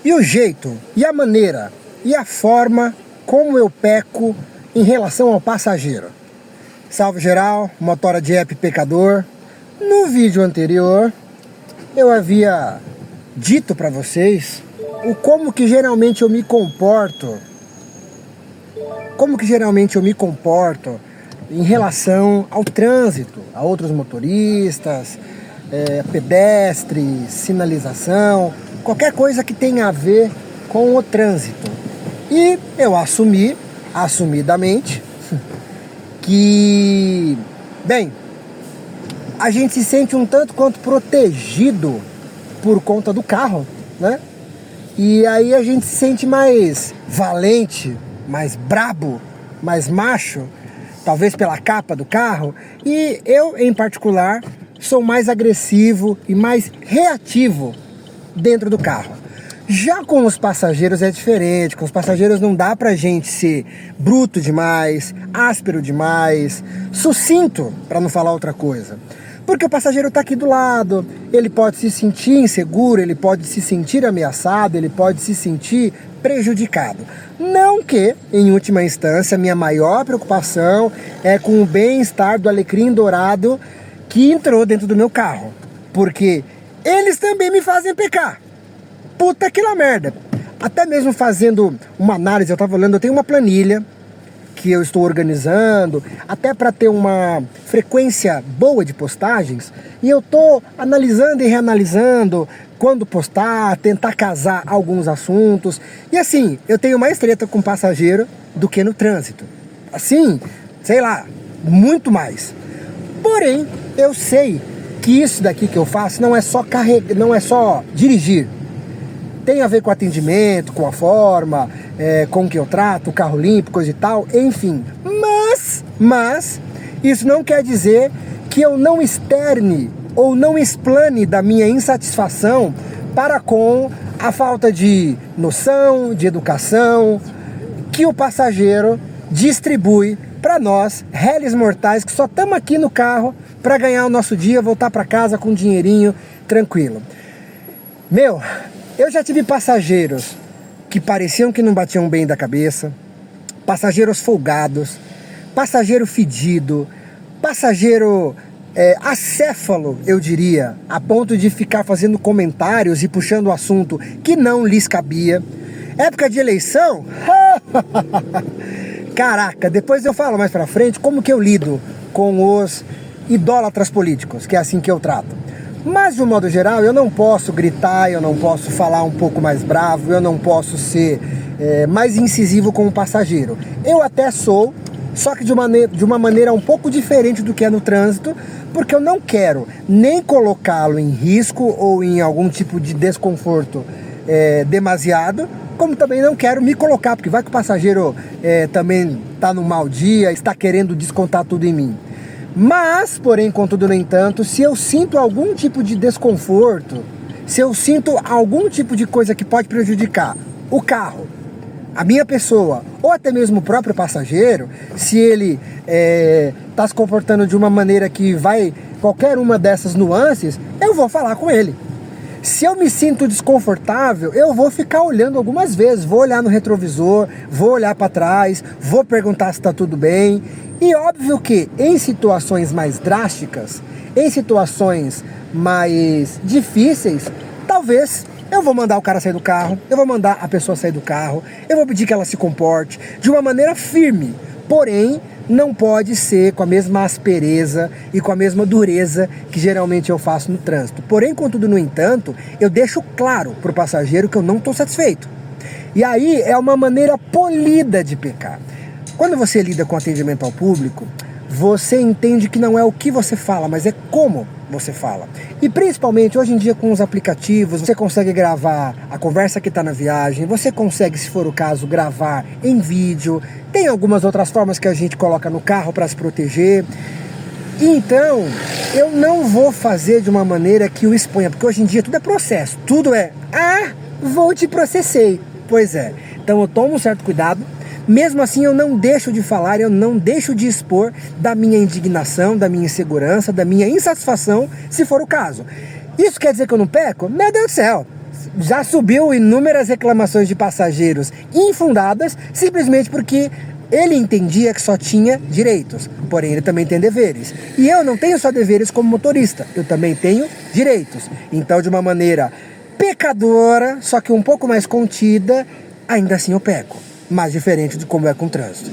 E o jeito, e a maneira, e a forma como eu peco em relação ao passageiro. Salve geral, motora de app pecador. No vídeo anterior, eu havia dito para vocês o como que geralmente eu me comporto. Em relação ao trânsito, a outros motoristas, pedestres, sinalização, qualquer coisa que tenha a ver com o trânsito. E eu assumidamente, que, bem, a gente se sente um tanto quanto protegido por conta do carro, né? E aí a gente se sente mais valente, mais brabo, mais macho, talvez pela capa do carro. E eu, em particular, sou mais agressivo e mais reativo dentro do carro. Já com os passageiros é diferente. Com os passageiros não dá pra gente ser bruto demais, áspero demais, sucinto, pra não falar outra coisa. Porque o passageiro tá aqui do lado, ele pode se sentir inseguro, ele pode se sentir ameaçado, ele pode se sentir prejudicado. Não que, em última instância, minha maior preocupação é com o bem-estar do alecrim dourado que entrou dentro do meu carro. Porque eles também me fazem pecar. Puta que lá merda. Até mesmo fazendo uma análise, eu tava olhando, eu tenho uma planilha que eu estou organizando, até para ter uma frequência boa de postagens, e eu tô analisando e reanalisando quando postar, tentar casar alguns assuntos. E assim, eu tenho mais treta com passageiro do que no trânsito. Assim, sei lá, muito mais. Porém, eu sei que isso daqui que eu faço não é só dirigir. Tem a ver com atendimento, com a forma, com que eu trato, o carro limpo, coisa e tal, enfim. Mas isso não quer dizer que eu não externe ou não explane da minha insatisfação para com a falta de noção, de educação que o passageiro distribui para nós, réis mortais, que só estamos aqui no carro para ganhar o nosso dia, voltar para casa com um dinheirinho tranquilo. Meu, eu já tive passageiros que pareciam que não batiam bem da cabeça, passageiros folgados, passageiro fedido, passageiro acéfalo, eu diria, a ponto de ficar fazendo comentários e puxando o assunto que não lhes cabia. Época de eleição? Caraca, depois eu falo mais pra frente como que eu lido com os idólatras políticos, que é assim que eu trato. Mas, de um modo geral, eu não posso gritar, eu não posso falar um pouco mais bravo, eu não posso ser mais incisivo com o passageiro. Eu até sou, só que de uma maneira um pouco diferente do que é no trânsito, porque eu não quero nem colocá-lo em risco ou em algum tipo de desconforto demasiado, como também não quero me colocar, porque vai que o passageiro também está num mau dia, está querendo descontar tudo em mim. Mas, porém, contudo, no entanto, se eu sinto algum tipo de desconforto, se eu sinto algum tipo de coisa que pode prejudicar o carro, a minha pessoa, ou até mesmo o próprio passageiro, se ele está se comportando de uma maneira que vai qualquer uma dessas nuances, eu vou falar com ele. Se eu me sinto desconfortável, eu vou ficar olhando algumas vezes, vou olhar no retrovisor, vou olhar para trás, vou perguntar se está tudo bem. E óbvio que em situações mais drásticas, em situações mais difíceis, talvez eu vou mandar o cara sair do carro, eu vou mandar a pessoa sair do carro, eu vou pedir que ela se comporte de uma maneira firme, porém não pode ser com a mesma aspereza e com a mesma dureza que geralmente eu faço no trânsito. Porém, contudo, no entanto, eu deixo claro para o passageiro que eu não estou satisfeito. E aí é uma maneira polida de pecar. Quando você lida com atendimento ao público, você entende que não é o que você fala, mas é como você fala. E principalmente hoje em dia com os aplicativos, você consegue gravar a conversa que está na viagem, você consegue, se for o caso, gravar em vídeo. Tem algumas outras formas que a gente coloca no carro para se proteger. Então, eu não vou fazer de uma maneira que o exponha, porque hoje em dia tudo é processo, tudo é, vou te processei. Pois é, então eu tomo um certo cuidado. Mesmo assim, eu não deixo de falar, eu não deixo de expor da minha indignação, da minha insegurança, da minha insatisfação, se for o caso. Isso quer dizer que eu não peco? Meu Deus do céu! já subiu inúmeras reclamações de passageiros infundadas, simplesmente porque ele entendia que só tinha direitos, porém ele também tem deveres. E eu não tenho só deveres como motorista, eu também tenho direitos. Então, de uma maneira pecadora, só que um pouco mais contida, ainda assim eu peco. Mas diferente de como é com o trânsito.